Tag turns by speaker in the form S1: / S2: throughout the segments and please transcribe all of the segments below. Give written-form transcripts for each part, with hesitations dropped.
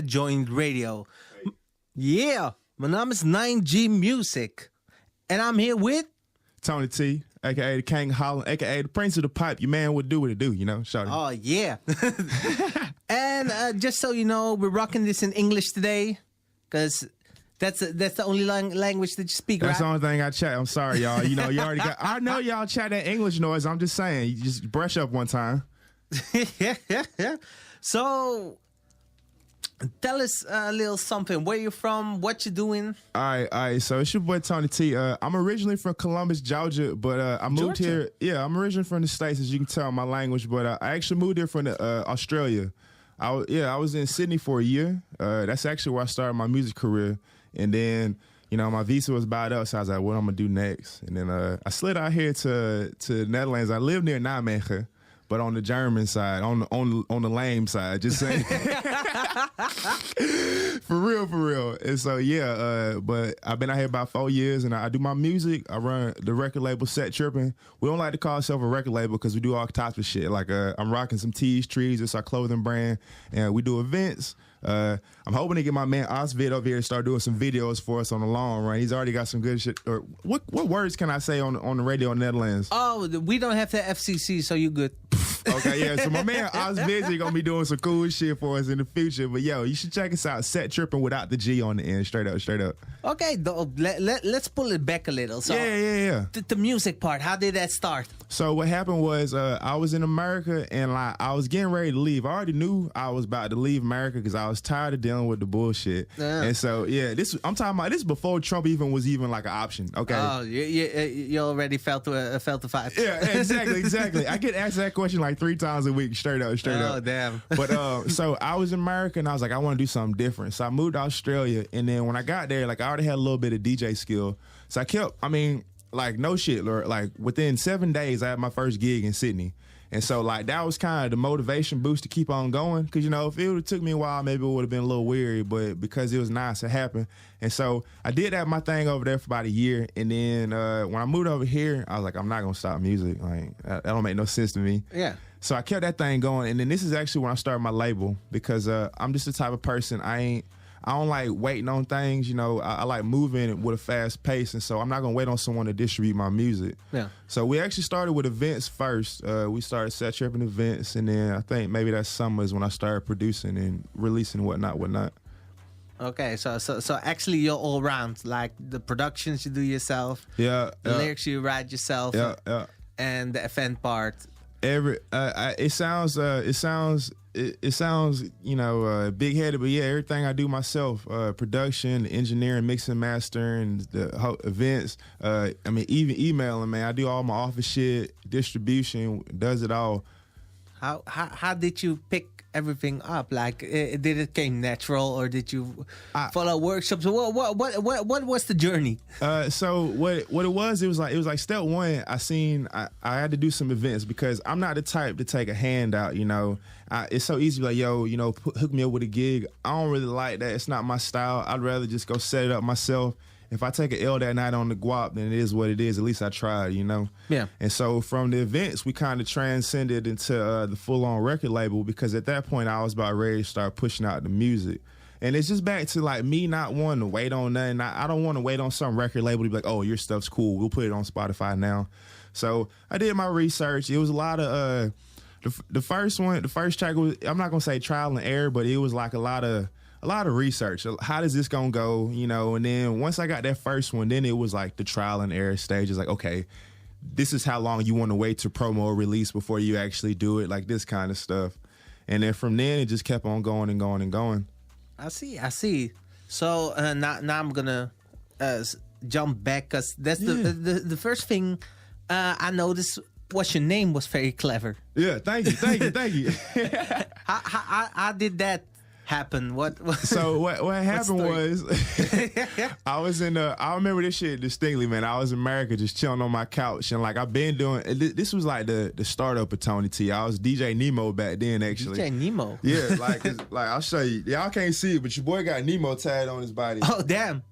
S1: Joint Radio. Yeah, mijn naam is NineG Music. And I'm here with...
S2: Toeknee Tee, a.k.a. the King Holland, a.k.a. the Prince of the Pipe. Your man would do what it do, you know? Shawty.
S1: Oh, yeah. And just so you know, we're rocking this in English today. Because that's the only language that you speak,
S2: That's
S1: right?
S2: the only thing I chat. I'm sorry, y'all. You know, you already got... I know y'all chat that English noise. I'm just saying. You just brush up one time.
S1: Yeah. So... tell us a little something. Where you from? What you doing?
S2: All right. So it's your boy Toeknee Tee. I'm originally from Columbus, Georgia, but I moved here. Yeah, I'm originally from the States, as you can tell my language. But I actually moved here from Australia. I was in Sydney for a year. That's actually where I started my music career. And then, you know, my visa was about up, so I was like, what I'm gonna do next? And then I slid out here to the Netherlands. I live near NineG, but on the German side, on the lame side, just saying. For real. And so but I've been out here about 4 years, and I do my music. I run the record label Set Tripp'n. We don't like to call ourselves a record label because we do all types of shit. Like I'm rocking some tees, trees. It's our clothing brand, and we do events. I'm hoping to get my man Osvid over here to start doing some videos for us on the long run. He's already got some good shit. Or what words can I say on the radio in the Netherlands?
S1: Oh, we don't have the FCC, so you good.
S2: Okay, yeah. So my man Osvid gonna be doing some cool shit for us in the future. But yo, you should check us out. Set Tripp'n without the G on the end. Straight up.
S1: Okay, let's pull it back a little. So
S2: yeah.
S1: The music part, how did that start?
S2: So what happened was I was in America, and like I was getting ready to leave. I already knew I was about to leave America because I was tired of dealing with the bullshit. And so I'm talking about this before Trump even was like an option. Okay.
S1: Oh, you already felt the vibe.
S2: Yeah, exactly. I get asked that question like 3 times a week, straight up.
S1: Oh, damn.
S2: But so I was in America, and I was like, I want to do something different. So I moved to Australia, and then when I got there, like I already had a little bit of DJ skill. So I kept, like no shit, like within 7 days, I had my first gig in Sydney. And so like that was kind of the motivation boost to keep on going. Because, you know, if it would have took me a while, maybe it would have been a little weary. But because it was nice, it happened. And so I did have my thing over there for about a year. And then when I moved over here, I was like, I'm not going to stop music. Like that don't make no sense to me.
S1: Yeah.
S2: So I kept that thing going. And then this is actually when I started my label. Because I'm just the type of person, I don't like waiting on things, you know. I like moving with a fast pace, and so I'm not gonna wait on someone to distribute my music.
S1: Yeah.
S2: So we actually started with events first. We started Set Tripp'n events, and then I think maybe that summer is when I started producing and releasing whatnot.
S1: Okay, so actually you're all round, like the productions you do yourself, the lyrics you write yourself, and the event part.
S2: It sounds you know big headed, but yeah, everything I do myself, production, engineering, mixing, mastering, the whole events. Even emailing, man. I do all my office shit, distribution, does it all.
S1: How did you pick everything up? Like, did it came natural, or did you follow workshops? What was the journey?
S2: So what it was like step one. I had to do some events because I'm not the type to take a handout. You know, it's so easy to be like, yo, you know, hook me up with a gig. I don't really like that. It's not my style. I'd rather just go set it up myself. If I take an L that night on the guap, then it is what it is. At least I tried, you know?
S1: Yeah.
S2: And so from the events, we kind of transcended into the full-on record label because at that point, I was about ready to start pushing out the music. And it's just back to, like, me not wanting to wait on nothing. I don't want to wait on some record label to be like, oh, your stuff's cool. We'll put it on Spotify now. So I did my research. It was a lot of... the first track was, I'm not going to say trial and error, but it was like a lot of research. How does this gonna go, you know? And then once I got that first one, then it was like the trial and error stage. It's like, okay, this is how long you want to wait to promo or release before you actually do it, like this kind of stuff. And then from then, it just kept on going and going and going.
S1: I see. So now I'm gonna jump back because that's the first thing I noticed was your name was very clever.
S2: Yeah, thank you.
S1: How did that happen?
S2: So what happened was I was I remember this shit distinctly, man. I was in America just chilling on my couch, and like I've been doing this was like the startup of Toeknee Tee. I was DJ Nemo back then, actually.
S1: DJ Nemo?
S2: Yeah, like I'll show you. Y'all can't see it, but your boy got Nemo tagged on his body.
S1: Oh, damn.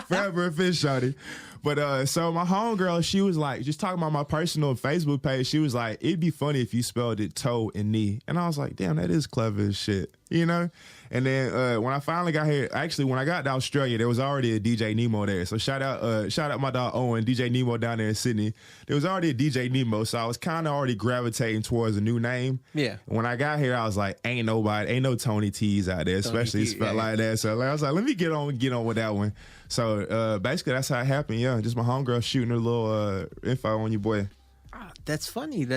S2: Forever a fish, shawty. But so my homegirl, she was like, just talking about my personal Facebook page, she was like, it'd be funny if you spelled it toe and knee. And I was like, damn, that is clever as shit, you know? And then when I finally got here, actually when I got to Australia, there was already a DJ Nemo there. So shout out my dog Owen, DJ Nemo down there in Sydney. There was already a DJ Nemo, so I was kind of already gravitating towards a new name.
S1: Yeah.
S2: When I got here, I was like, ain't no Toeknee Tees out there, especially spelled like that. So I was like, let me get on with that one. So basically that's how it happened. Yeah, just my homegirl shooting a little info on you, boy.
S1: That's funny.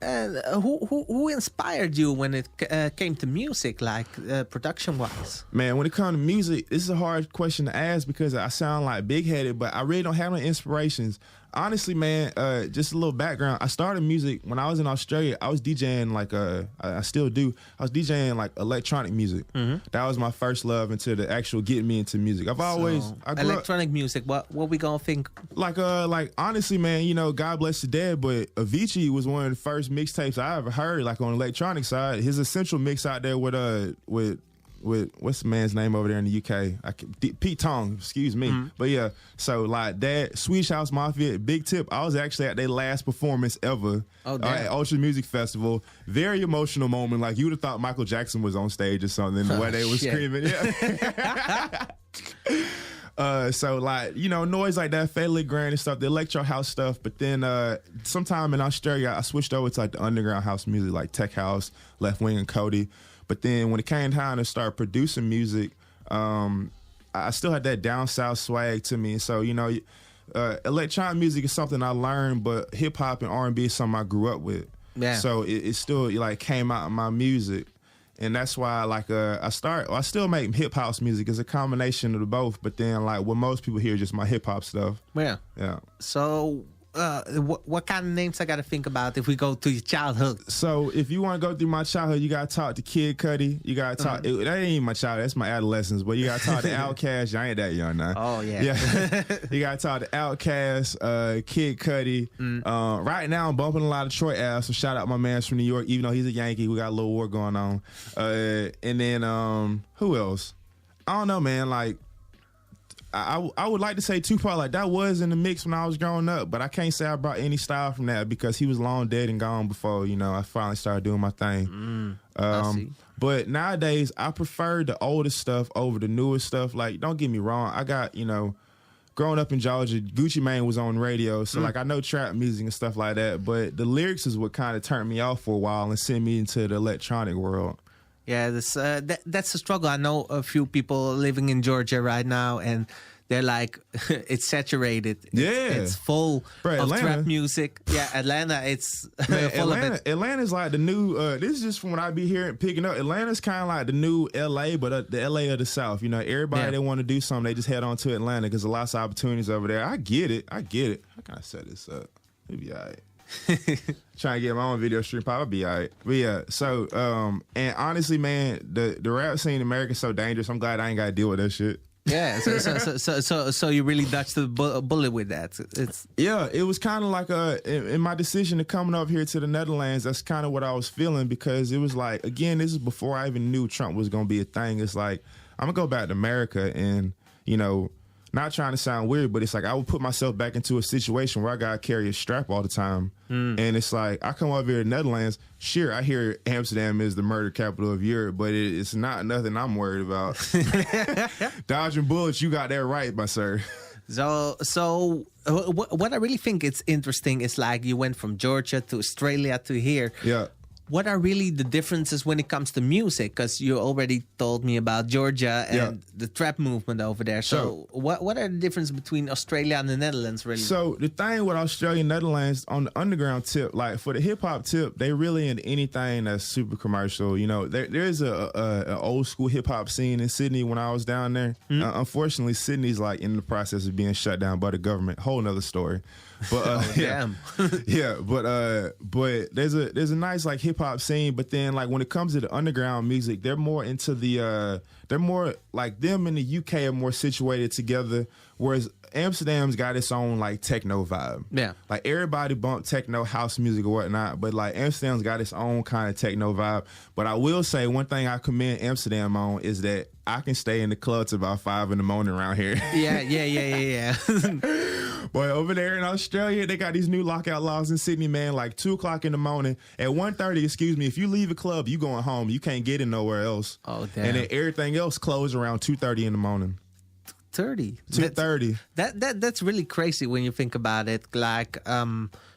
S1: And who inspired you when it came to music, like production-wise?
S2: Man, when it comes to music, this is a hard question to ask because I sound like big-headed, but I really don't have no inspirations. Honestly, man, just a little background. I started music when I was in Australia. I was DJing I still do. I was DJing like electronic music. Mm-hmm. That was my first love into the actual getting me into music. I grew
S1: electronic music. What we gonna think?
S2: Like honestly, man, you know, God bless the dead, but Avicii was one of the first mixtapes I ever heard. Like on the electronic side, his essential mix out there with what's the man's name over there in the UK? Pete Tong, excuse me. Mm-hmm. But yeah, so like that, Swedish House Mafia, Big Tip. I was actually at their last performance ever at Ultra Music Festival. Very emotional moment. Like you would have thought Michael Jackson was on stage or something. The way they were screaming. Yeah. So like, you know, noise like that, Fairly Grand and stuff, the electro house stuff. But then sometime in Australia, I switched over to like the underground house music, like Tech House, Left Wing and Cody. But then when it came time to start producing music, I still had that down south swag to me. So, you know, electronic music is something I learned, but hip hop and R&B is something I grew up with. Yeah. So it still like came out in my music. And that's why like I still make hip house music. It's a combination of the both. But then like what most people hear is just my hip hop stuff.
S1: Yeah.
S2: Yeah.
S1: So what kind of names I got to think about if we go to your childhood?
S2: So if you want to go through my childhood, you got to talk to Kid Cudi. You got to talk. That ain't even my childhood. That's my adolescence. But you got to talk to Outkast. I ain't that young now.
S1: Oh yeah.
S2: Yeah. You got to talk to Outkast, Kid Cudi. Right now I'm bumping a lot of Troy Ave. So shout out my man from New York. Even though he's a Yankee, we got a little war going on. And then who else? I don't know, man. Like. I would like to say Tupac, like that was in the mix when I was growing up, but I can't say I brought any style from that because he was long dead and gone before, you know, I finally started doing my thing.
S1: I see.
S2: But nowadays, I prefer the older stuff over the newer stuff. Like, don't get me wrong, I got, you know, growing up in Georgia, Gucci Mane was on radio, so like I know trap music and stuff like that, but the lyrics is what kind of turned me off for a while and sent me into the electronic world.
S1: Yeah, that's a struggle. I know a few people living in Georgia right now, and they're like, it's saturated. It's full of trap music. Yeah, Atlanta, it's full of it.
S2: Atlanta's like the new, this is just from what I be hearing, picking up. Atlanta's kind of like the new LA, but the LA of the South. You know, everybody that want to do something, they just head on to Atlanta because there's lots of opportunities over there. I get it. How can I set this up? It'll be all right. Trying to get my own video stream pop, I'll be all right. But yeah, so and honestly, man, the rap scene in America is so dangerous. I'm glad I ain't got to deal with that shit.
S1: Yeah, so you really dodged the bullet with that.
S2: It was kind of like in my decision to coming up here to the Netherlands. That's kind of what I was feeling because it was like, again, this is before I even knew Trump was gonna be a thing. It's like I'm gonna go back to America and, you know, not trying to sound weird, but it's like I would put myself back into a situation where I gotta carry a strap all the time. And it's like I come over here to the Netherlands. Sure, I hear Amsterdam is the murder capital of Europe, but it's not nothing I'm worried about. Dodging bullets, you got that right, my sir.
S1: So what I really think is interesting is like you went from Georgia to Australia to here.
S2: Yeah.
S1: What are really the differences when it comes to music? Because you already told me about Georgia and the trap movement over there. So what are the differences between Australia and the Netherlands, really?
S2: So the thing with Australia and Netherlands, on the underground tip, like for the hip-hop tip, they really into anything that's super commercial. You know, there's an old-school hip-hop scene in Sydney when I was down there. Unfortunately, Sydney's like in the process of being shut down by the government. Whole nother story. But
S1: damn.
S2: But there's a nice like hip hop scene, but then like when it comes to the underground music, they're more into the they're more like them in the UK are more situated together, whereas Amsterdam's got its own like techno vibe.
S1: Yeah.
S2: Like everybody bump techno house music or whatnot, but like Amsterdam's got its own kind of techno vibe. But I will say one thing I commend Amsterdam on is that I can stay in the club till about 5 a.m. around here.
S1: Yeah.
S2: Boy, over there in Australia, they got these new lockout laws in Sydney, man, like 2 o'clock in the morning. At 1:30, excuse me, if you leave a club, you going home. You can't get in nowhere else.
S1: Oh, damn.
S2: And then everything else closed around 2:30 in the morning.
S1: 2:30. That's really crazy when you think about it. Like,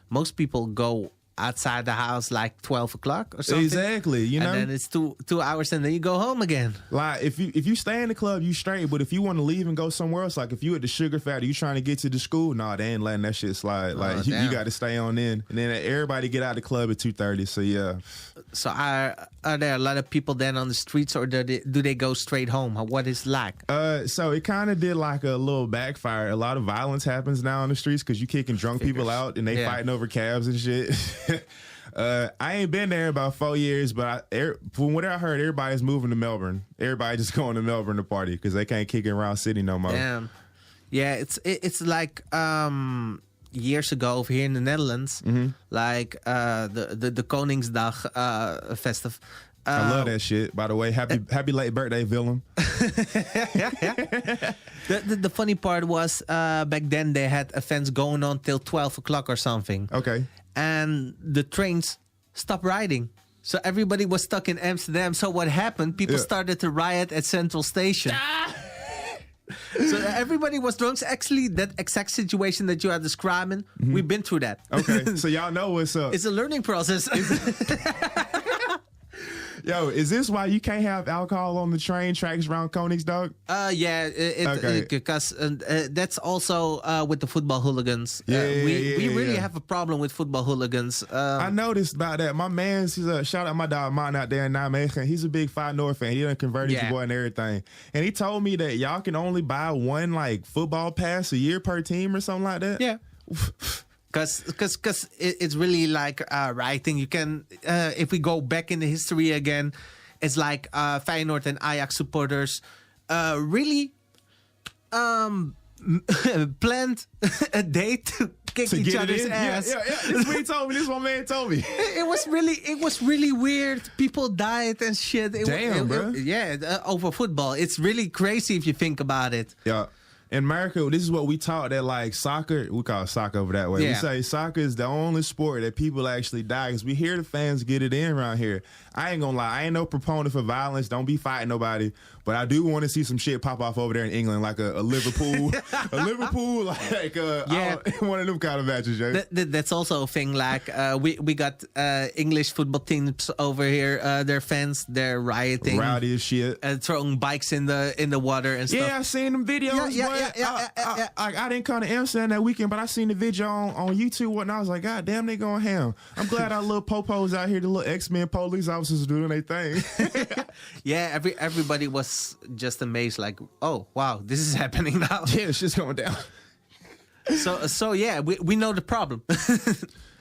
S1: most people go outside the house like 12 o'clock or something.
S2: Exactly, you know.
S1: And then it's two hours and then you go home again.
S2: Like if you stay in the club, you straight. But if you want to leave and go somewhere else, like if you at the Sugar Factory, you trying to get to the school, nah, they ain't letting that shit slide. Like you got to stay on in. And then everybody get out of the club at 2:30. So yeah.
S1: So are there a lot of people then on the streets, or do they go straight home? What is it like?
S2: So it kind of did like a little backfire. A lot of violence happens now on the streets because you kicking drunk people out and they fighting over cabs and shit. I ain't been there in about 4 years, but from what I heard, everybody's moving to Melbourne. Everybody just going to Melbourne to party because they can't kick it around Sydney no more.
S1: Damn. Yeah, it's like years ago over here in the Netherlands, like the Koningsdag festive.
S2: I love that shit. By the way, happy late birthday, Willem.
S1: The funny part was back then they had events going on till 12 o'clock or something.
S2: Okay.
S1: And the trains stopped riding. So everybody was stuck in Amsterdam. So what happened? People started to riot at Central Station. So everybody was drunk. So actually, that exact situation that you are describing, we've been through that.
S2: Okay, so y'all know what's up.
S1: It's a learning process.
S2: Yo, is this why you can't have alcohol on the train tracks around Koningsdag?
S1: Yeah, because that's also with the football hooligans. We really have a problem with football hooligans.
S2: I noticed about that. My man, shout out my dog, mine out there in NineG. He's a big Feyenoord fan. He done converted your boy and everything. And he told me that y'all can only buy one like football pass a year per team or something like that.
S1: Yeah. Because it's really like writing. You can, if we go back in the history again, it's like Feyenoord and Ajax supporters really planned a day to kick each other's ass.
S2: Yeah. This is what he told me. This is what my man told me.
S1: It was really weird. People died and shit.
S2: Damn, bro.
S1: Over football. It's really crazy if you think about it.
S2: Yeah. In America, this is what we taught that like soccer, we call it soccer over that way.
S1: Yeah.
S2: We say soccer is the only sport that people actually die because we hear the fans get it in around here. I ain't gonna lie, I ain't no proponent for violence. Don't be fighting nobody. But I do want to see some shit pop off over there in England, like a Liverpool, one of them kind of matches. Yeah.
S1: That's also a thing. Like we got English football teams over here. Their fans, they're rioting,
S2: rowdy as shit,
S1: and throwing bikes in the water and stuff.
S2: Yeah, I seen them videos. I didn't come to Amsterdam that weekend, but I seen the video on YouTube. And I was like, God damn, they going ham. I'm glad our little popos out here, the little X-Men police officers doing their thing.
S1: Yeah, everybody was just amazed, like, oh wow, this is happening now.
S2: Yeah, it's just going down.
S1: So yeah, we know the problem.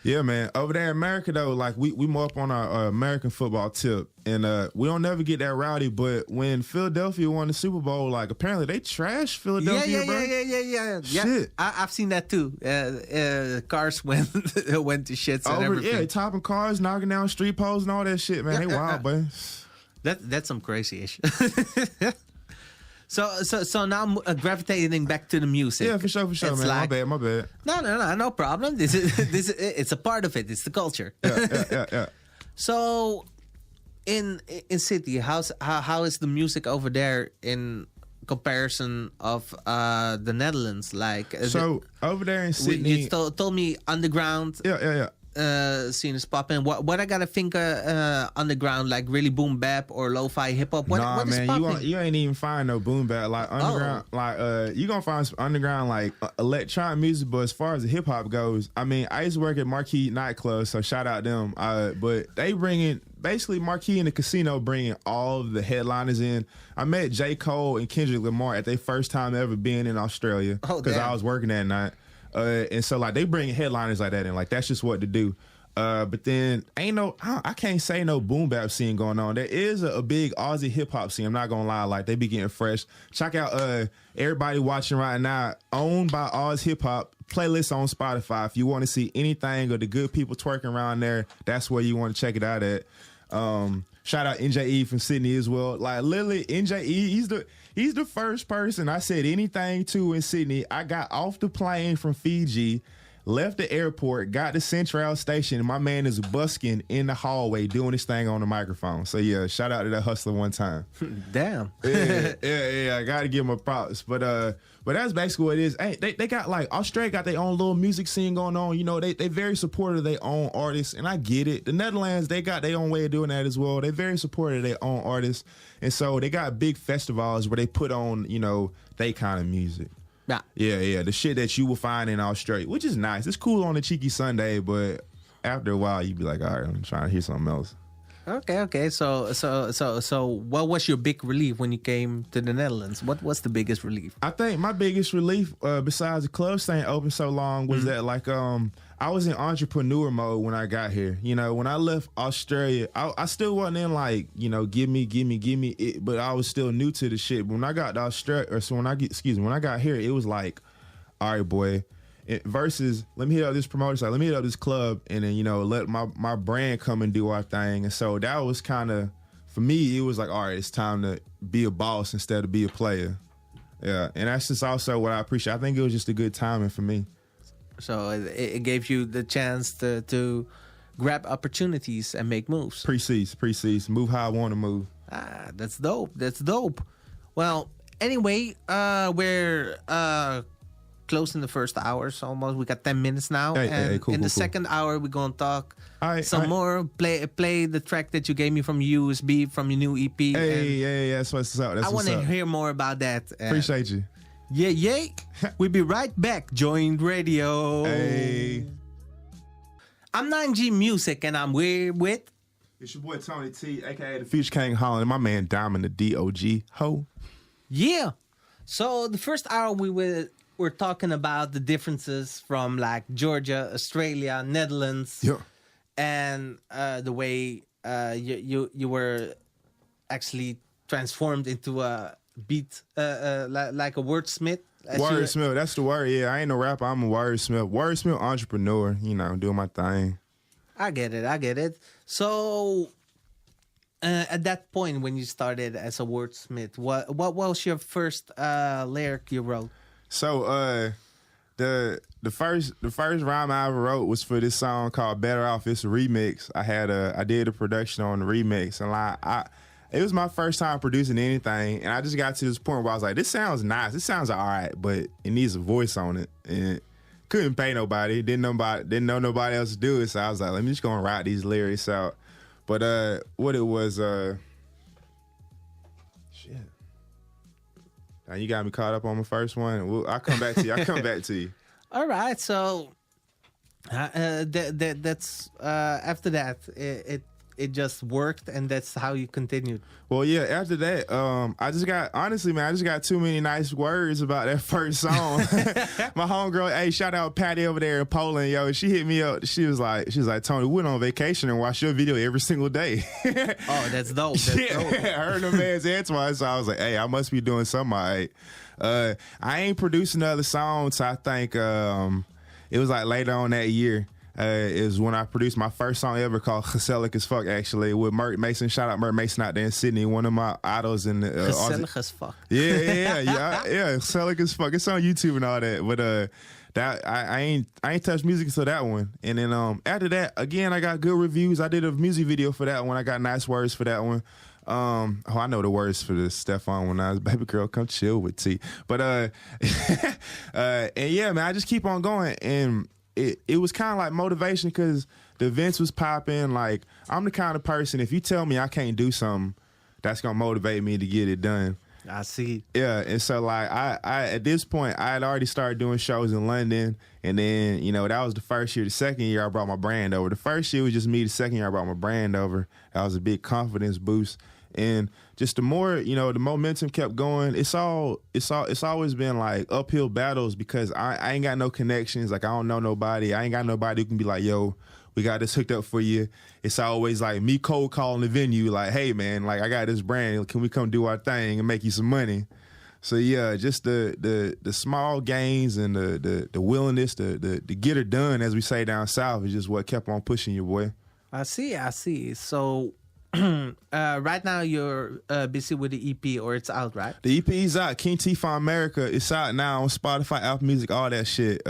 S2: Yeah, man. Over there in America, though, like we more up on our American football tip, and we don't never get that rowdy. But when Philadelphia won the Super Bowl, like apparently they trashed Philadelphia, bro.
S1: Yeah.
S2: Shit.
S1: I've seen that too. Cars went to shits and everything.
S2: Yeah, topping cars, knocking down street poles, and all that shit, man. They wild, boy.
S1: That's some crazy shit. So now I'm gravitating back to the music.
S2: Yeah, for sure, man. Like, my bad.
S1: No problem. This is it's a part of it. It's the culture.
S2: Yeah.
S1: So in Sydney, how is the music over there in comparison of the Netherlands? Like
S2: over there in Sydney,
S1: you told me underground.
S2: Yeah.
S1: Scene is popping. What I gotta think underground, like really boom bap or lo-fi hip hop? What is
S2: man,
S1: popping?
S2: you ain't even find no boom bap like underground. Like you gonna find some underground like electronic music, but as far as the hip hop goes, I mean, I used to work at Marquee nightclub, so shout out them. But they bringing basically Marquee and the casino bringing all of the headliners in. I met J. Cole and Kendrick Lamar at their first time ever being in Australia because I was working that night. And so like they bring headliners like that in, like that's just what to do. But then I can't say no boom bap scene going on. There is a big Aussie hip hop scene. I'm not gonna lie, like they be getting fresh. Check out everybody watching right now, owned by Oz Hip Hop playlist on Spotify. If you want to see anything of the good people twerking around there, that's where you want to check it out at. Shout out NJE from Sydney as well. Like literally, NJE, he's the first person I said anything to in Sydney. I got off the plane from Fiji, left the airport, got to Central Station, and my man is busking in the hallway doing his thing on the microphone. So yeah, shout out to that hustler one time.
S1: Damn.
S2: yeah. I gotta give him a props. But that's basically what it is. Hey, they got like Australia got their own little music scene going on. You know, they very supportive of their own artists, and I get it. The Netherlands, they got their own way of doing that as well. They very supportive of their own artists, and so they got big festivals where they put on, you know, they kind of music. Yeah. The shit that you will find in Australia, which is nice. It's cool on a cheeky Sunday, but after a while, you be like, all right, I'm trying to hear something else.
S1: Okay. So, what was your big relief when you came to the Netherlands? What was the biggest relief?
S2: I think my biggest relief, besides the club staying open so long, was that like I was in entrepreneur mode when I got here. You know, when I left Australia, I still wasn't in like, you know, give me it, but I was still new to the shit. But when I got to Australia, when I got here, it was like, all right, boy. Versus, let me hit up this promoter site, let me hit up this club, and then, you know, let my brand come and do our thing. And so that was kind of, for me, it was like, all right, it's time to be a boss instead of be a player. Yeah, and that's just also what I appreciate. I think it was just a good timing for me.
S1: So it gave you the chance to grab opportunities and make moves.
S2: Pre-seas, move how I want to move.
S1: That's dope. Well, anyway, we're close in the first hour, so almost. We got 10 minutes now.
S2: Cool,
S1: in the second hour, we're going to talk some more. Play the track that you gave me from USB, from your new EP.
S2: That's what's up.
S1: I want to hear more about that.
S2: Appreciate you.
S1: Yeah. We'll be right back. Joint Radio.
S2: Hey.
S1: I'm NineG Music, and I'm with...
S2: It's your boy Toeknee Tee, a.k.a. the Future King Holland, and my man Diamond, the D.O.G. Ho.
S1: Yeah. So the first hour, we're talking about the differences from like Georgia, Australia, Netherlands, and the way you were actually transformed into a beat, like a wordsmith.
S2: Wordsmith, that's the word. Yeah, I ain't no rapper. I'm a wordsmith. Wordsmith entrepreneur. You know, doing my thing.
S1: I get it. So, at that point when you started as a wordsmith, what was your first lyric you wrote?
S2: So, the first rhyme I ever wrote was for this song called "Better Off." It's a remix. I did a production on the remix, and it was my first time producing anything, and I just got to this point where I was like, this sounds nice. This sounds all right, but it needs a voice on it. And couldn't pay nobody. Didn't know nobody else to do it. So I was like, let me just go and write these lyrics out. But what it was, shit. Now you got me caught up on my first one. I'll come back to you.
S1: All right. So that's after that, it just worked, and that's how you continued.
S2: Well, yeah, after that, I just got too many nice words about that first song. My homegirl, hey, shout out Patty over there in Poland, yo. She hit me up. She was like, Tony, we went on vacation and watched your video every single day.
S1: Oh, that's dope.
S2: I heard the man's Antoine, so I was like, hey, I must be doing something all right. I ain't produced another song, so I think it was like later on that year. Is when I produced my first song ever called Gezellig as Fuck, actually, with Mert Mason. Shout out Mert Mason out there in Sydney, one of my idols in the
S1: Gezellig as Fuck.
S2: Yeah, Gezellig as Fuck. It's on YouTube and all that. But that I ain't touched music until that one. And then after that, again, I got good reviews. I did a music video for that one. I got nice words for that one. I know the words for the Stefan when I was baby girl, come chill with T. But and yeah, man, I just keep on going. And it was kind of like motivation because the events was popping. Like, I'm the kind of person, if you tell me I can't do something, that's going to motivate me to get it done.
S1: I see.
S2: Yeah, and so, like, I at this point, I had already started doing shows in London, and then, you know, that was the first year. The second year, I brought my brand over. The first year was just me. The second year, I brought my brand over. That was a big confidence boost. And just the more, you know, the momentum kept going. It's always been like uphill battles because I ain't got no connections. Like, I don't know nobody. I ain't got nobody who can be like, yo, we got this hooked up for you. It's always like me cold calling the venue, like, hey man, like I got this brand. Can we come do our thing and make you some money? So yeah, just the small gains and the willingness to get it done, as we say down south, is just what kept on pushing you, boy.
S1: I see. So right now you're busy with the EP, or it's out, right?
S2: The EP is out. King Tee for America. It's out now on Spotify, Apple Music, all that shit.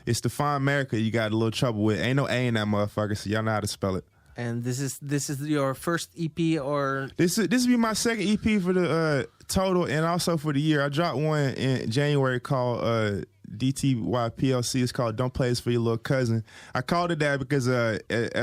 S2: It's the Find America you got a little trouble with. Ain't no A in that motherfucker, so y'all know how to spell it.
S1: And this is your first EP, or
S2: this will be my second EP for the total, and also for the year. I dropped one in January called DTY PLC. It's called Don't Play This For Your Little Cousin. I called it that because as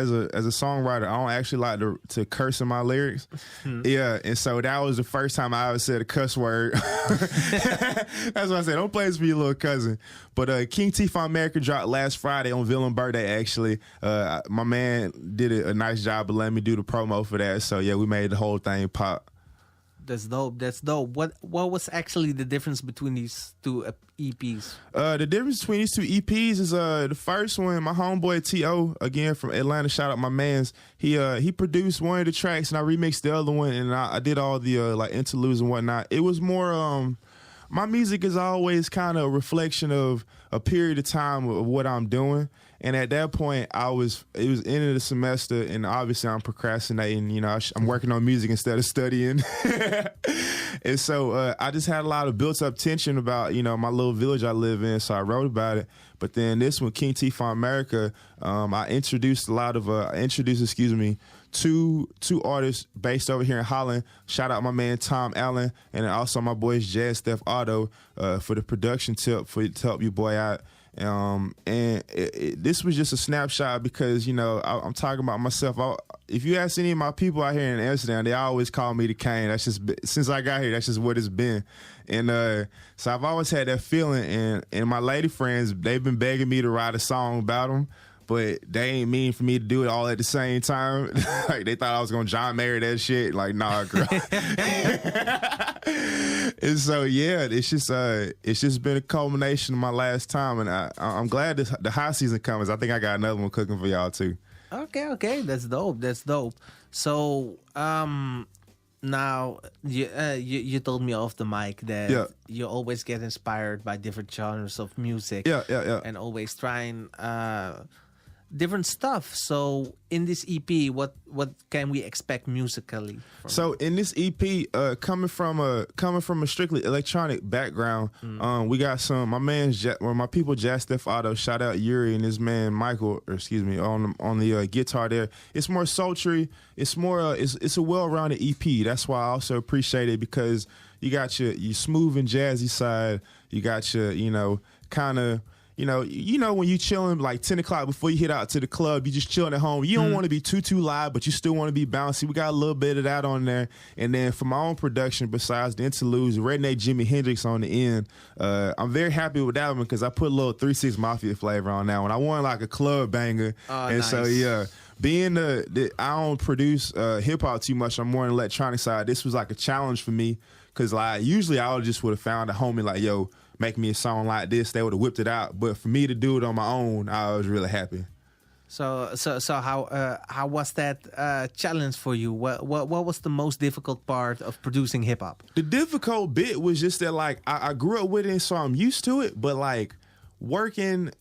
S2: a songwriter, I don't actually like to curse in my lyrics. Yeah, and so that was the first time I ever said a cuss word. That's why I said don't play this for your little cousin. But King Tee for America dropped last Friday on Villain Birthday, actually. My man did a nice job of letting me do the promo for that. So yeah, we made the whole thing pop.
S1: That's dope. That's dope. What was actually the difference between these two EPs?
S2: The difference between these two EPs is the first one, my homeboy T.O., again from Atlanta, shout out my mans. He produced one of the tracks and I remixed the other one, and I did all the like interludes and whatnot. It was more my music is always kind of a reflection of a period of time of what I'm doing. And at that point, it was end of the semester, and obviously I'm procrastinating. You know, I'm working on music instead of studying. And so I just had a lot of built-up tension about, you know, my little village I live in, so I wrote about it. But then this one, King Tee for America, I introduced two artists based over here in Holland. Shout out my man Tom Allen, and also my boys Jazz Steph Otto for the production tip to help you boy out. And this was just a snapshot because, you know, I'm talking about myself. If you ask any of my people out here in Amsterdam, they always call me the Kane. That's just, since I got here, that's just what it's been. And so I've always had that feeling. And my lady friends, they've been begging me to write a song about them, but they ain't mean for me to do it all at the same time. Like, they thought I was gonna John Mayer that shit. Like, nah, girl. And so yeah, it's just been a culmination of my last time, and I'm glad the high season comes. I think I got another one cooking for y'all too.
S1: Okay, that's dope. So now you told me off the mic that you always get inspired by different genres of music.
S2: Yeah.
S1: And always trying different stuff. So in this EP, what can we expect musically?
S2: So in this EP, coming from a strictly electronic background, we got my people Jazz Steph Otto, shout out Yuri and his man Michael, on the guitar there. It's more sultry. It's more it's a well-rounded EP. That's why I also appreciate it, because you got your smooth and jazzy side. You got your, you know, kind of. You know when you chilling like 10 o'clock before you head out to the club, you just chilling at home. You don't want to be too loud, but you still want to be bouncy. We got a little bit of that on there. And then for my own production, besides the interludes, Redneck Jimi Hendrix on the end, I'm very happy with that one because I put a little 3 6 Mafia flavor on that one. I want like a club banger. And nice. So yeah, being I don't produce hip hop too much. I'm more on the electronic side. This was like a challenge for me because like usually I would have found a homie like, yo, make me a song like this. They would have whipped it out, but for me to do it on my own, I was really happy.
S1: So how was that challenge for you? What was the most difficult part of producing hip hop?
S2: The difficult bit was just that like I grew up with it, so I'm used to it. But like working,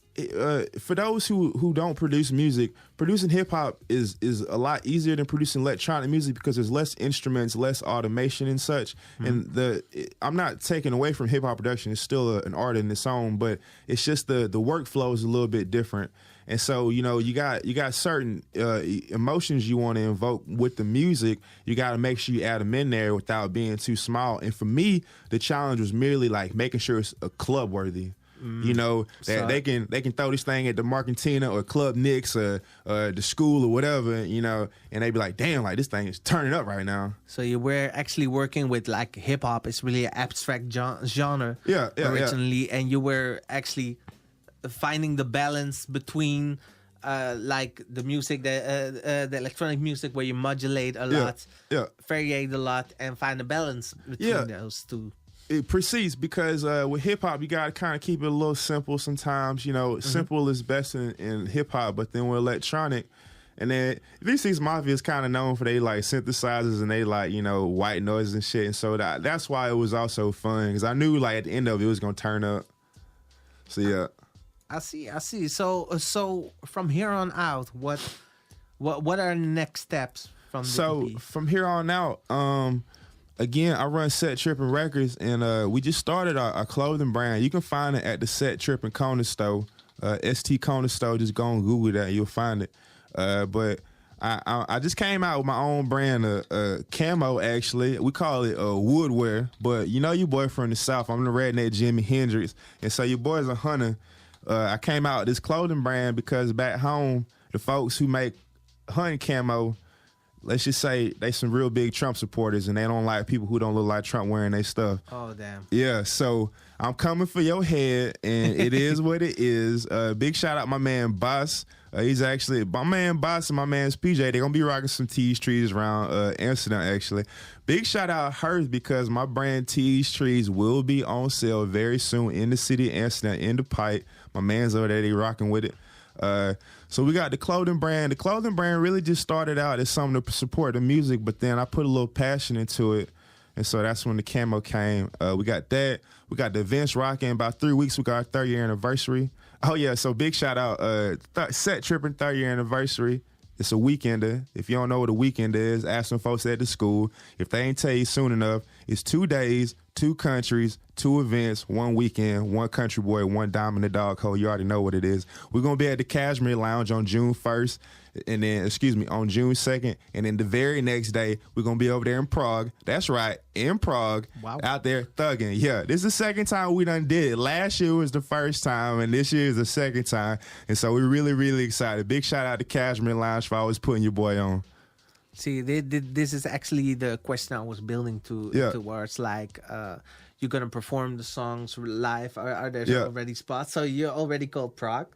S2: for those who don't produce music, producing hip hop is a lot easier than producing electronic music because there's less instruments, less automation and such. And I'm not taking away from hip hop production; it's still an art in its own, but it's just the workflow is a little bit different. And so, you know, you got certain emotions you want to invoke with the music. You got to make sure you add them in there without being too small. And for me, the challenge was merely like making sure it's a club worthy. You know, that they can throw this thing at the Marcantina or Club Nick's or the school or whatever, you know, and they be like, damn, like this thing is turning up right now.
S1: So you were actually working with like hip hop. It's really an abstract genre originally, and you were actually finding the balance between like the music, the electronic music where you modulate a lot, variate a lot, and find a balance between those two.
S2: It precedes because with hip hop you gotta kind of keep it a little simple sometimes. You know, simple is best in hip hop, but then with electronic, and then V6 Mafia is kind of known for they like synthesizers and they like, you know, white noise and shit, and so that's why it was also fun because I knew like at the end of it was gonna turn up. So yeah,
S1: I see. So from here on out, what are the next steps from the
S2: So
S1: EP?
S2: from here on out, again, I run Set Tripp'n Records, and we just started our clothing brand. You can find it at the Set Tripp'n Corner Store, ST Corner Store. Just go and Google that, you'll find it. But I just came out with my own brand of camo, actually. We call it woodwear, but you know your boy from the South. I'm the redneck Jimi Hendrix, and so your boy's a hunter. I came out with this clothing brand because back home, the folks who make hunting camo, let's just say they some real big Trump supporters, and they don't like people who don't look like Trump wearing their stuff.
S1: Oh, damn.
S2: Yeah, so I'm coming for your head, and it is what it is. Big shout out my man Boss. He's actually, my man Boss and my man's PJ, they're going to be rocking some Tees Trees around Amsterdam, actually. Big shout out hers because my brand Tees Trees will be on sale very soon in the city of Amsterdam, in the Pipe. My man's over there, they rocking with it. So we got the clothing brand. The clothing brand really just started out as something to support the music, but then I put a little passion into it, and so that's when the camo came. We got that. We got the events rocking. About 3 weeks, we got our 3rd-year anniversary. Oh, yeah, so big shout-out. Set Tripp'n 3rd-year anniversary. It's a weekender. If you don't know what a weekend is, ask some folks at the school. If they ain't tell you soon enough, it's 2 days, 2 countries, 2 events, 1 weekend, 1 country boy, 1 dime in the dog hole. You already know what it is. We're going to be at the Cashmere Lounge on June 1st, and then, on June 2nd, and then the very next day, we're going to be over there in Prague. That's right, in Prague,
S1: wow.
S2: Out there thugging. Yeah, this is the 2nd time we done did it. Last year was the 1st time, and this year is the 2nd time, and so we're really, really excited. Big shout out to Cashmere Lounge for always putting your boy on.
S1: See, this is actually the question I was building towards. Like, you're gonna perform the songs live. Are there already spots? So you're already called Prague.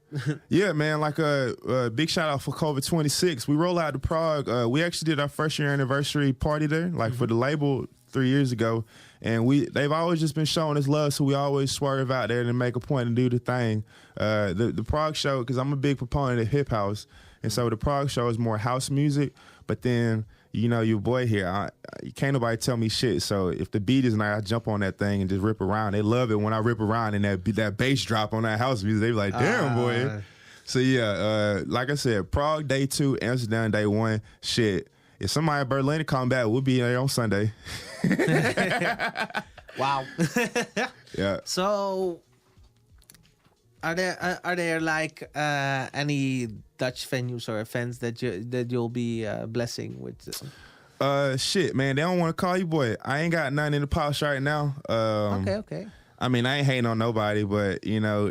S2: Yeah, man. Like a big shout out for COVID 26. We roll out to Prague. We actually did our 1st-year anniversary party there, like for the label 3 years ago, and they've always just been showing us love. So we always swerve out there and make a point and do the thing. The Prague show, because I'm a big proponent of hip house, and so the Prague show is more house music. But then, you know, your boy here, you can't nobody tell me shit. So if the beat is nice, I jump on that thing and just rip around. They love it when I rip around and that bass drop on that house music. They be like, damn, boy. So, yeah, like I said, Prague day 2, Amsterdam day 1. Shit. If somebody in Berlin come back, we'll be there on Sunday.
S1: Wow.
S2: Yeah.
S1: So, are there like any Dutch venues or events that you'll be blessing with?
S2: Shit, man, they don't want to call you, boy. I ain't got nothing in the pouch right now.
S1: Okay.
S2: I mean, I ain't hating on nobody, but you know,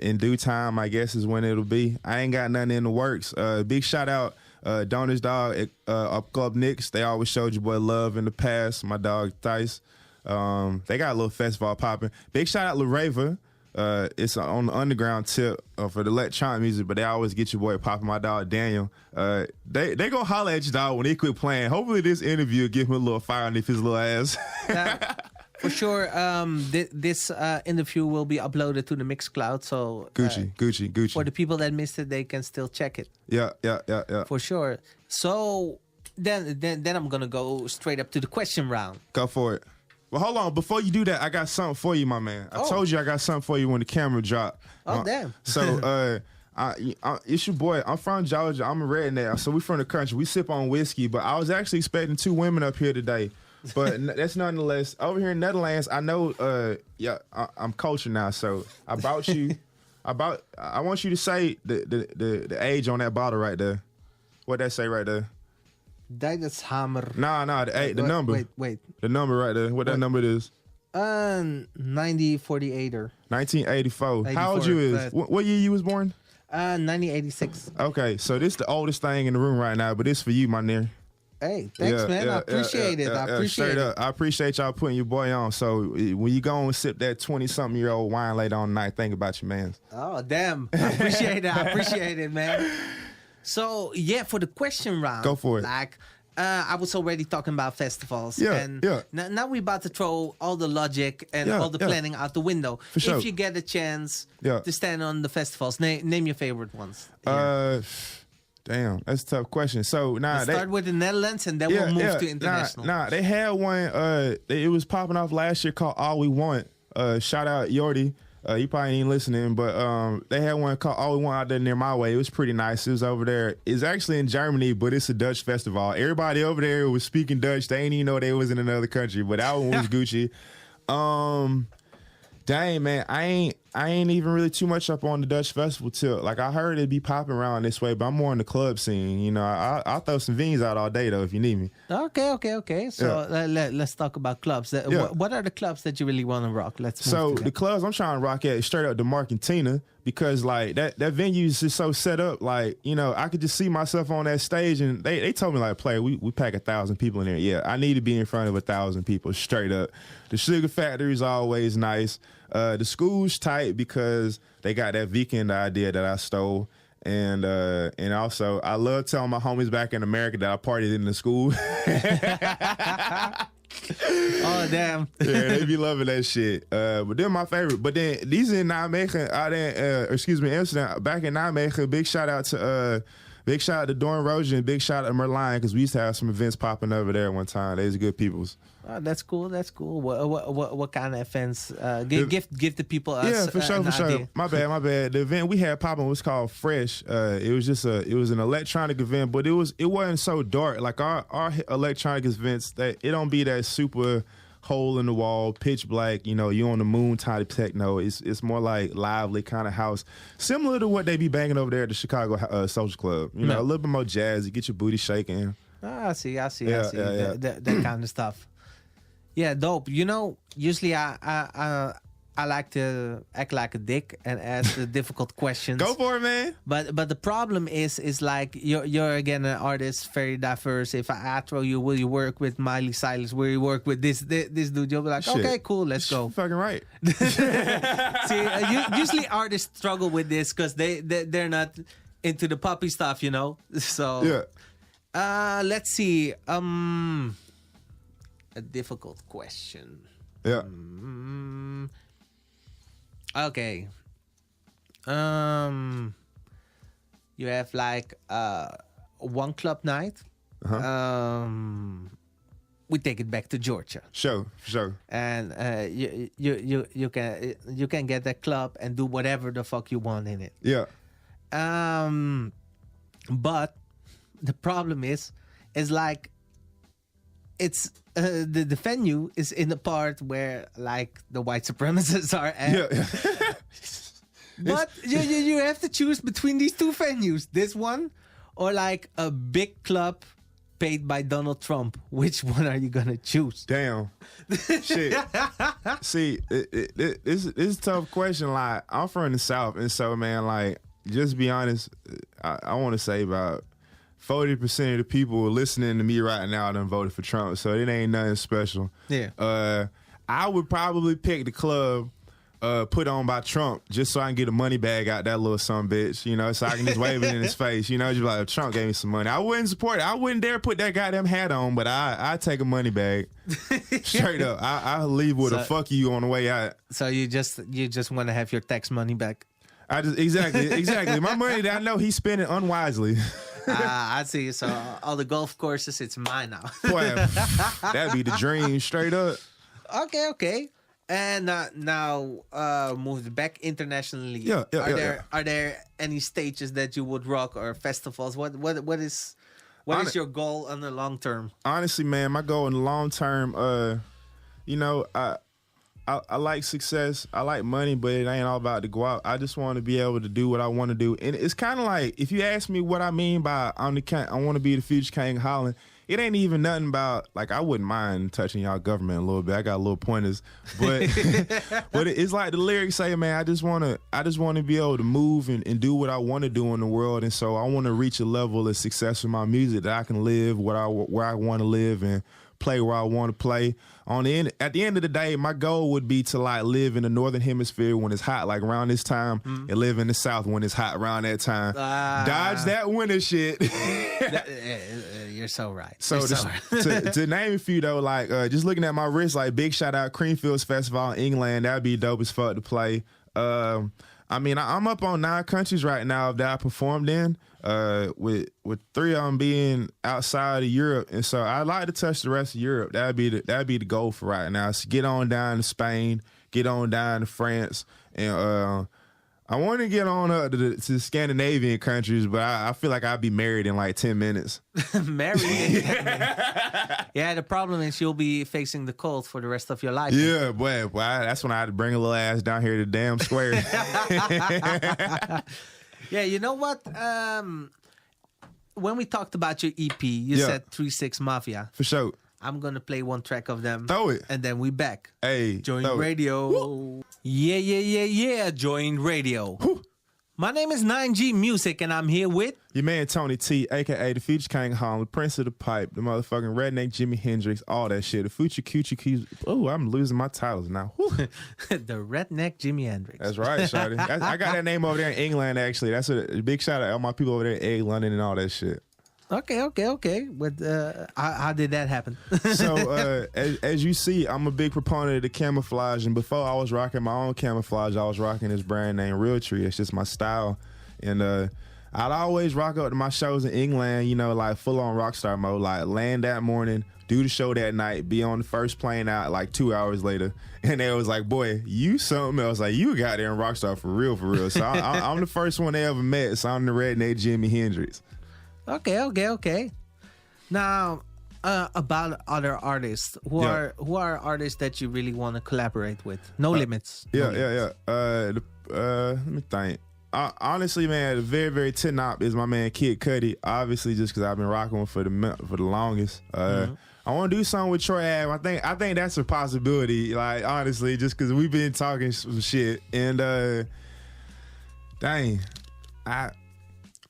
S2: in due time, I guess is when it'll be. I ain't got nothing in the works. Big shout out, Donors Dog, up Club Nicks. They always showed your boy love in the past. My dog Thice. They got a little festival popping. Big shout out Lareva. It's on the underground tip for the electronic music, but they always get your boy popping. My dog Daniel. They gonna holler at you, dog, when they quit playing. Hopefully this interview will give him a little fire underneath his little ass.
S1: For sure, this interview will be uploaded to the Mixcloud, so
S2: Gucci.
S1: For the people that missed it, they can still check it.
S2: Yeah.
S1: For sure. So then I'm gonna go straight up to the question round.
S2: Go for it. Well, hold on. Before you do that, I got something for you, my man. I told you I got something for you when the camera dropped.
S1: Oh, damn.
S2: So, it's your boy. I'm from Georgia. I'm a redneck. So we from the country. We sip on whiskey. But I was actually expecting 2 women up here today. But that's nonetheless. Over here in Netherlands, I know, I'm cultured now. So I brought you, I want you to say the age on that bottle right there. What that say right there?
S1: Dat is hammer.
S2: Nah, the number.
S1: Wait.
S2: The number right there. What that number is?
S1: 9048er.
S2: 1984. How old you is? What year you was born?
S1: 1986.
S2: Okay, so this the oldest thing in the room right now, but it's for you, my nigga.
S1: Hey, thanks, man. I appreciate it. I appreciate it.
S2: I appreciate y'all putting your boy on. So when you go and sip that 20-something-year-old wine later on tonight, think about your mans.
S1: Oh, damn. I appreciate it. I appreciate it, man. So, yeah, for the question round.
S2: Go for it.
S1: Like, I was already talking about festivals.
S2: Yeah.
S1: Now we're about to throw all the logic and all the planning out the window.
S2: For sure.
S1: If you get a chance to stand on the festivals, name your favorite ones.
S2: Damn, that's a tough question. So
S1: let's start with the Netherlands and then we'll move to international.
S2: They had one. It was popping off last year called All We Want. Shout out Yordi. You probably ain't listening, but they had one called All We Want out there near my way. It was pretty nice. It was over there. It's actually in Germany, but it's a Dutch festival. Everybody over there was speaking Dutch. They ain't even know they was in another country, but that one was Gucci. Dang, man, I ain't even really too much up on the Dutch festival till, like, I heard it be popping around this way, but I'm more in the club scene. You know, I'll throw some V's out all day, though, if you need me.
S1: Okay. So let's talk about clubs. What are the clubs that you really want to rock?
S2: So the clubs I'm trying to rock at is straight up the Mark and Tina, because, like, that venue is just so set up, like, you know, I could just see myself on that stage, and they told me, like, player, we pack 1,000 people in there. Yeah, I need to be in front of 1,000 people, straight up. The Sugar Factory is always nice. The school's tight because they got that weekend idea that I stole. And also, I love telling my homies back in America that I partied in the school.
S1: Oh, damn.
S2: Yeah, they be loving that shit. But they're my favorite. But then these in Nijmegen, Amsterdam, back in Nijmegen, big shout out to Dorn Rogen, big shout out to Merlion, because we used to have some events popping over there one time. They was good peoples.
S1: That's cool. What kind of events? Give the people us.
S2: Yeah, for sure.
S1: Idea.
S2: My bad. The event we had popping was called Fresh. It was an electronic event, but it wasn't so dark. Like our electronic events, that it don't be that super hole in the wall, pitch black. You know, you on the moon type techno. It's more like lively kind of house, similar to what they be banging over there at the Chicago Social Club. You know, a little bit more jazzy, get your booty shaking.
S1: I see. That kind of stuff. Yeah, dope. You know, usually I like to act like a dick and ask the difficult questions.
S2: Go for it, man.
S1: But the problem is like you're again an artist, very diverse. If I throw you, will you work with Miley Cyrus? Will you work with this dude? You'll be like, shit. Okay, cool, let's go.
S2: Fucking right.
S1: See, usually artists struggle with this because they're not into the puppy stuff, you know. So
S2: yeah.
S1: Let's see. A difficult question.
S2: Yeah.
S1: Okay. You have like one club night.
S2: Uh-huh.
S1: We take it back to Georgia.
S2: Sure.
S1: And you can get that club and do whatever the fuck you want in it.
S2: Yeah.
S1: But the problem is like it's the venue is in the part where like the white supremacists are at.
S2: Yeah.
S1: But you have to choose between these two venues. This one or like a big club paid by Donald Trump. Which one are you gonna choose?
S2: Damn. Shit. See, this is a tough question. Like, I'm from the South, and so, man, like, just be honest, I want to say about 40% of the people listening to me right now done voted for Trump, so it ain't nothing special.
S1: Yeah.
S2: I would probably pick the club put on by Trump just so I can get a money bag out that little son bitch, you know, so I can just wave it in his face, you know, just like, Trump gave me some money. I wouldn't support it. I wouldn't dare put that goddamn hat on, but I'd take a money bag. Straight up. I'll leave with a fuck you on the way out.
S1: So you just want to have your tax money back?
S2: Exactly. My money that I know he's spending unwisely.
S1: I see. So all the golf courses, it's mine now.
S2: Boy, that'd be the dream, straight up.
S1: Okay. And now moved back internationally.
S2: Yeah.
S1: Are there any stages that you would rock or festivals? What is your goal on the long term?
S2: Honestly, man, my goal in the long term, you know, I like success. I like money, but it ain't all about the go out. I just want to be able to do what I want to do. And it's kind of like, if you ask me what I mean by I want to be the future King of Holland, it ain't even nothing about, like, I wouldn't mind touching y'all government a little bit. I got little pointers, but but it's like the lyrics say, man, I just want to be able to move and do what I want to do in the world. And so I want to reach a level of success with my music that I can live where I want to live and play where I want to play. At the end of the day, my goal would be to like live in the northern hemisphere when it's hot, like around this time, and live in the south when it's hot around that time. Dodge that winter shit.
S1: You're so right.
S2: So to name a few though, like just looking at my wrist, like big shout out Creamfields Festival in England. That'd be dope as fuck to play. I mean, I'm up on 9 countries right now that I performed in, with 3 of them being outside of Europe, and so I'd like to touch the rest of Europe. That'd be the goal for right now. So get on down to Spain, get on down to France, and I want to get on to the Scandinavian countries, but I feel like I'll be married in like 10 minutes.
S1: Married in 10 minutes. Yeah, the problem is you'll be facing the cold for the rest of your life.
S2: Yeah, boy, that's when I had to bring a little ass down here to the damn square.
S1: Yeah, you know what? When we talked about your EP, you said 3-6 Mafia.
S2: For sure.
S1: I'm going to play one track of them.
S2: Throw it.
S1: And then we back.
S2: Hey.
S1: Join Radio. Woo. Yeah. Join Radio. Woo. My name is NineG Music, and I'm here with...
S2: Your man, Toeknee Tee, a.k.a. the Future King of Harlem, the Prince of the Pipe, the motherfucking redneck Jimi Hendrix, all that shit. The Future Coochie Keys. Oh, I'm losing my titles now.
S1: The redneck Jimi Hendrix.
S2: That's right, shawty. I got that name over there in England, actually. That's a big shout out to all my people over there in Egg, London, and all that shit.
S1: Okay. But how did that happen?
S2: So, as you see, I'm a big proponent of the camouflage. And before I was rocking my own camouflage, I was rocking this brand named Real Tree. It's just my style. And I'd always rock up to my shows in England, you know, like full-on rock star mode. Like, land that morning, do the show that night, be on the first plane out like 2 hours later. And they was like, boy, you something else. Like, you a goddamn rock star for real. So I'm the first one they ever met. So I'm the redneck Jimi Hendrix.
S1: Okay. Now, about other artists, who are artists that you really want to collaborate with? No limits.
S2: Yeah. Let me think. Honestly, man, the very, very top is my man Kid Cudi. Obviously, just because I've been rocking with for the longest. I want to do something with Troy Ave. I think that's a possibility. Like, honestly, just because we've been talking some shit, and dang,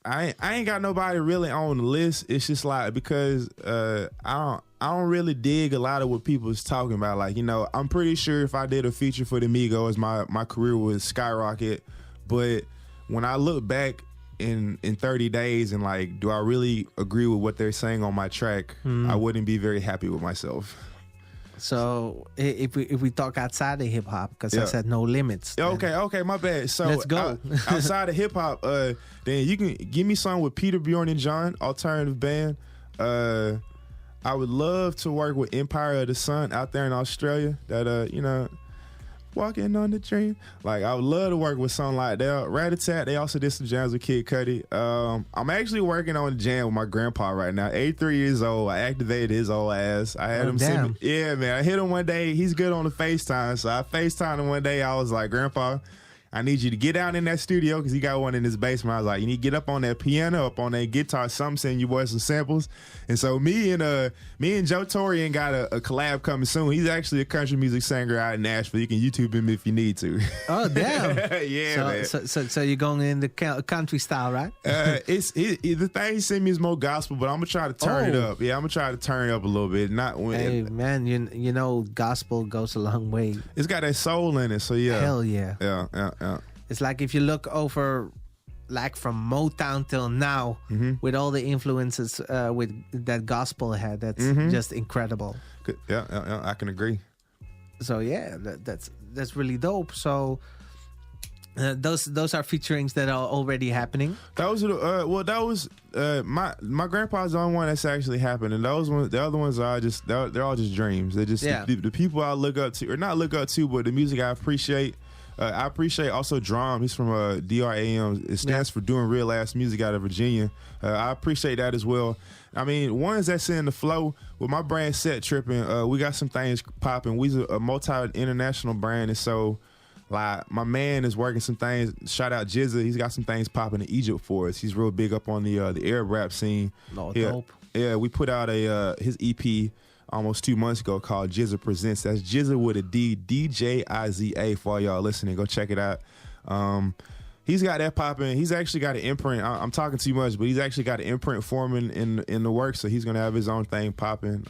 S2: I ain't got nobody really on the list. It's just like, because I don't really dig a lot of what people's talking about. Like, you know, I'm pretty sure if I did a feature for the Migos, my career would skyrocket. But when I look back in 30 days and like, do I really agree with what they're saying on my track? I wouldn't be very happy with myself.
S1: So if we talk outside of hip hop, because I said no limits.
S2: Okay, my bad. So
S1: let's go.
S2: Outside of hip hop, then you can give me something with Peter, Bjorn, and John, alternative band. I would love to work with Empire of the Sun out there in Australia. That you know, walking on the dream. Like, I would love to work with something like that. Rat-a-tat, they also did some jams with Kid Cudi. I'm actually working on a jam with my grandpa right now. 83 years old. I activated his old ass. I had him send me. Yeah, man. I hit him one day. He's good on the FaceTime. So I FaceTimed him one day. I was like, Grandpa, I need you to get down in that studio, because he got one in his basement. I was like, you need to get up on that piano, up on that guitar, something, send you boys some samples. And so me and Joe Torian got a collab coming soon. He's actually a country music singer out in Nashville. You can YouTube him if you need to.
S1: Oh, damn.
S2: Yeah,
S1: man. So you're going in the country style, right?
S2: The thing he sent me is more gospel, but I'm gonna try to turn it up. Yeah, I'm gonna try to turn it up a little bit.
S1: Hey, man, you know, gospel goes a long way.
S2: It's got that soul in it, so yeah.
S1: Hell yeah.
S2: Yeah.
S1: It's like if you look over, like from Motown till now, with all the influences with that gospel had, that's just incredible.
S2: Yeah, I can agree.
S1: So yeah, that's really dope. So those are featurings that are already happening.
S2: Those are my grandpa's the only one that's actually happened, and those ones, the other ones are just they're all just dreams. They're just the people I look up to, or not look up to, but the music I appreciate. I appreciate also Drum. He's from DRAM. It stands for Doing Real Ass Music out of Virginia. I appreciate that as well. I mean, ones that's in the flow with my brand set Tripp'n. We got some things popping. We's a multi-international brand, and so like my man is working some things. Shout out Jizza. He's got some things popping in Egypt for us. He's real big up on the Arab rap scene.
S1: Dope.
S2: Yeah, we put out his EP almost 2 months ago called Jizza Presents. That's Jizza with a D, DJIZA for all y'all listening. Go check it out. He's got that popping. He's actually got an imprint. I'm talking too much, but he's actually got an imprint forming in the works, so he's gonna have his own thing popping.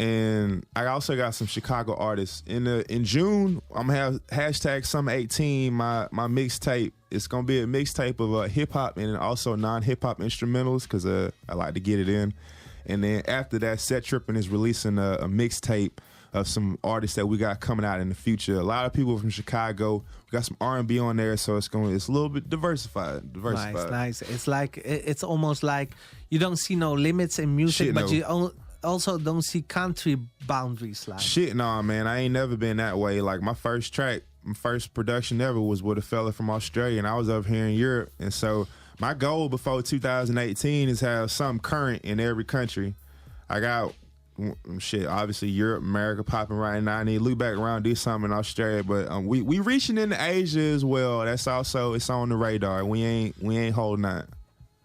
S2: And I also got some Chicago artists. In June, I'm gonna have hashtag Summer 18, my mixtape. It's gonna be a mixtape of hip hop and also non-hip hop instrumentals, because I like to get it in. And then after that, Set Tripp'n is releasing a mixtape of some artists that we got coming out in the future. A lot of people from Chicago. We got some R&B on there, so it's a little bit diversified.
S1: Nice. It's almost like you don't see no limits in music, but also don't see country boundaries like.
S2: Shit, nah, man. I ain't never been that way. Like my first production ever was with a fella from Australia, and I was up here in Europe. And so my goal before 2018 is have something current in every country. I got obviously Europe, America popping right now. I need to look back around, do something in Australia, but we reaching into Asia as well. That's also, it's on the radar. We ain't holding that.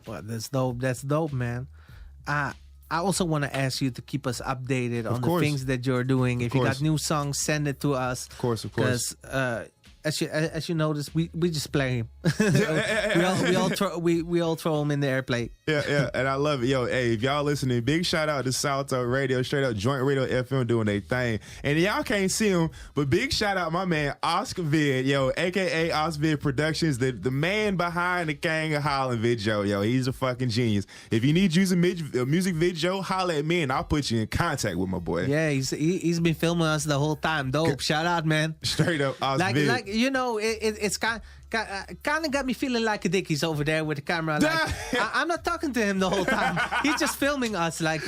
S1: Well, that's dope. That's dope, man. I also want to ask you to keep us updated on the things that you're doing. If you got new songs, send it to us.
S2: Of course.
S1: Because as you notice, we just play him. we all throw him in the airplane.
S2: Yeah, and I love it. Yo, hey, if y'all listening, big shout out to Salto Radio, straight up Joint Radio FM doing their thing. And y'all can't see him, but big shout out my man Oscar Vid, yo, aka Oscar Vid Productions, the man behind the King of Holland video. Yo, he's a fucking genius. If you need using music video, holla at me and I'll put you in contact with my boy.
S1: Yeah, he's been filming us the whole time. Dope. Shout out, man.
S2: Straight up Oscar Vid.
S1: Like you know, it's kind of got me feeling like a dick. He's over there with the camera. Like, I'm not talking to him the whole time. He's just filming us. Like,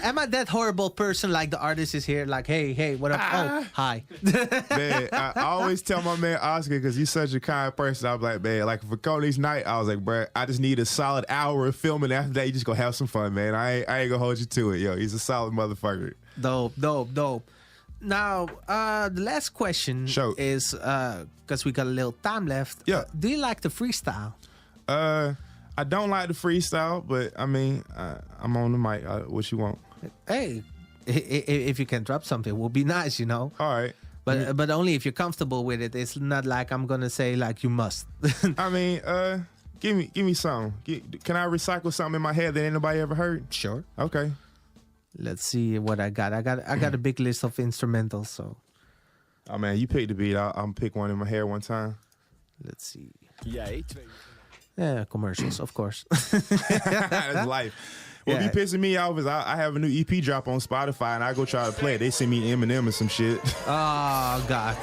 S1: am I that horrible person? Like the artist is here. Like, hey, what up? Oh, hi.
S2: Man, I always tell my man Oscar, because he's such a kind person. I'm like, man, like for Cody's night, I was like, bro, I just need a solid hour of filming. After that, you just gonna have some fun, man. I ain't gonna hold you to it, yo. He's a solid motherfucker.
S1: Dope. Now, the last question is, because we got a little time left.
S2: Yeah.
S1: Do you like the freestyle?
S2: I don't like the freestyle, but I mean, I'm on the mic. What you want?
S1: Hey, if you can drop something, it would be nice, you know?
S2: All right.
S1: But only if you're comfortable with it. It's not like I'm going to say, like, you must.
S2: I mean, give me something. Can I recycle something in my head that ain't nobody ever heard?
S1: Sure.
S2: Okay.
S1: Let's see what I got. I got a big list of instrumentals, so.
S2: Oh man, you pick the beat. I'll pick one in my hair one time.
S1: Let's see. Yeah, commercials, of course.
S2: That's life. What be pissing me off is I have a new EP drop on Spotify and I go try to play it. They send me Eminem and some shit.
S1: Oh God.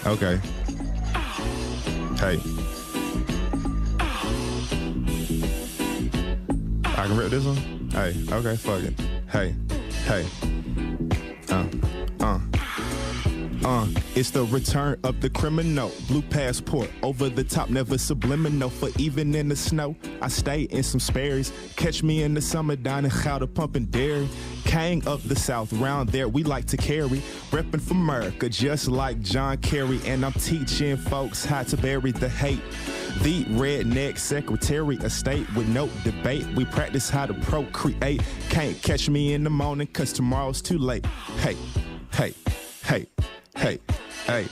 S2: Okay. Hey. I can rip this one? Hey, okay, fuck it. Hey. It's the return of the criminal. Blue passport, over the top, never subliminal. For even in the snow, I stay in some Sperry's. Catch me in the summer down in Gouda pumping dairy. King of the South, round there we like to carry. Reppin' for America, just like John Kerry. And I'm teaching folks how to bury the hate. The redneck secretary of state with no debate. We practice how to procreate. Can't catch me in the morning cause tomorrow's too late. Hey,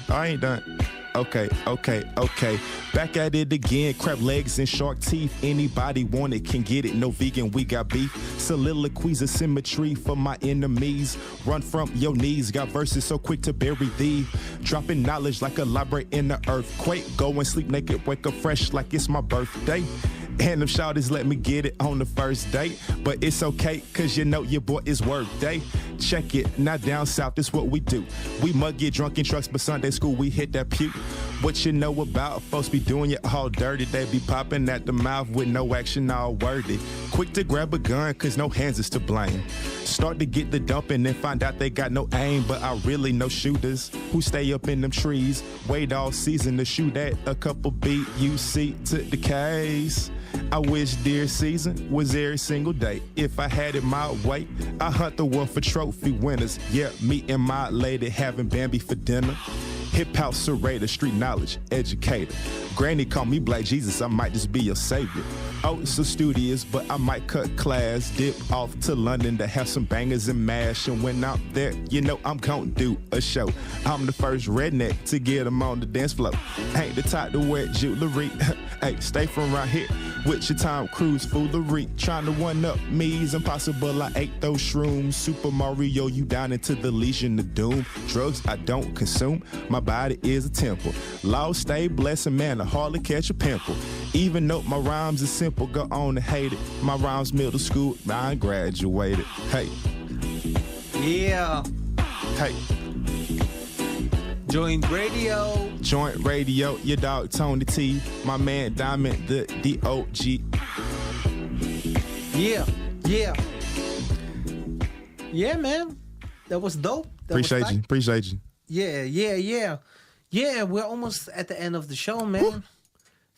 S2: I ain't done. Okay. Back at it again, crab legs and shark teeth. Anybody want it can get it, no vegan, we got beef. Soliloquies of symmetry for my enemies. Run from your knees, got verses so quick to bury thee. Dropping knowledge like a library in the earthquake. Go and sleep naked, wake up fresh like it's my birthday. And them shawties let me get it on the first date. But it's okay, cause you know your boy is work day. Check it, now down south, it's what we do. We mug get drunk in trucks, but Sunday school we hit that pew. What you know about folks be doing you all dirty. They be popping at the mouth with no action, all worthy. Quick to grab a gun, cause no hands is to blame. Start to get the dumping and find out they got no aim. But I really know shooters who stay up in them trees. Wait all season to shoot at a couple BUC to the case. I wish deer season was every single day. If I had it my way, I hunt the wolf for trophy winners. Yeah, me and my lady having Bambi for dinner. Hip house serrator, street knowledge educator. Granny call me Black Jesus, I might just be your savior. Oh, so studious, but I might cut class. Dip off to London to have some bangers and mash. And when I'm there, you know I'm gonna do a show. I'm the first redneck to get them on the dance floor. Ain't the type to wear jewelry. Hey, stay from right here with your Tom Cruise foolery. Trying to one up me's impossible. I ate those shrooms. Super Mario, you down into the Legion of Doom. Drugs I don't consume. My body is a temple. Law stay blessed, man, I hardly catch a pimple. Even though my rhymes are simple, go on and hate it. My rhymes middle school, I graduated. Hey.
S1: Yeah.
S2: Hey.
S1: Joint Radio,
S2: your dog Toeknee Tee, my man Diamond, the DOG.
S1: Yeah, yeah. Yeah, man. That was dope.
S2: Appreciate you.
S1: Yeah, we're almost at the end of the show, man.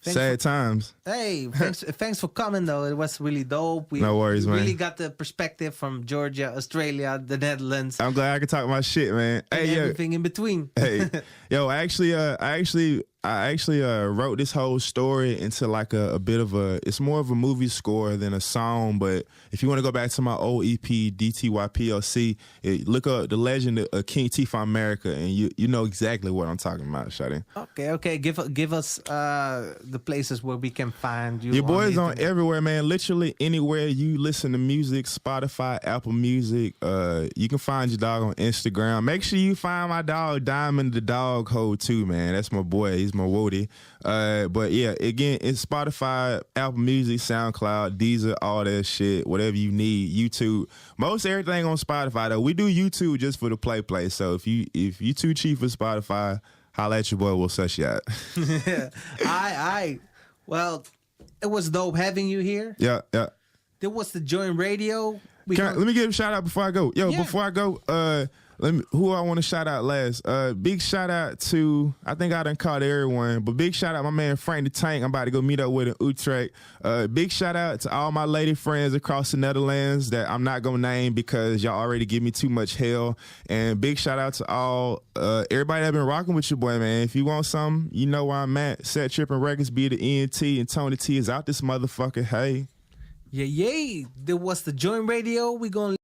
S2: Sad times.
S1: Hey, thanks for coming, though. It was really dope.
S2: No worries, man.
S1: We really got the perspective from Georgia, Australia, the Netherlands.
S2: I'm glad I could talk my shit, man.
S1: And everything in between.
S2: Hey, yo, I actually wrote this whole story into like a bit of it's more of a movie score than a song. But if you want to go back to my old EP, DTYPLC, look up The Legend of King T for America, and you know exactly what I'm talking about, Shadi.
S1: Okay. Give us the places where we can find you.
S2: Your boy's on everywhere, man. Literally anywhere you listen to music, Spotify, Apple Music. You can find your dog on Instagram. Make sure you find my dog Diamond the Dog Hole too, man. That's my boy. He's my woody. But yeah, again, it's Spotify, Apple Music, SoundCloud, Deezer, all that shit, whatever you need. YouTube, most everything on Spotify though. We do YouTube just for the play. So if you too cheap for Spotify, holla at your boy. We'll suss you out.
S1: Well, it was dope having you here.
S2: Yeah.
S1: There was the Joint Radio.
S2: Let me give a shout out before I go. Before I go, who I want to shout out last? Big shout out to, I think I done called everyone, but big shout out my man Frank the Tank. I'm about to go meet up with in Utrecht. Big shout out to all my lady friends across the Netherlands that I'm not gonna name because y'all already give me too much hell. And big shout out to all everybody that been rocking with your boy, man. If you want something, you know where I'm at. Set Tripp'n Records, be the ENT, and Tony T is out this motherfucker. Hey.
S1: Yeah. There was the Joint Radio. We gonna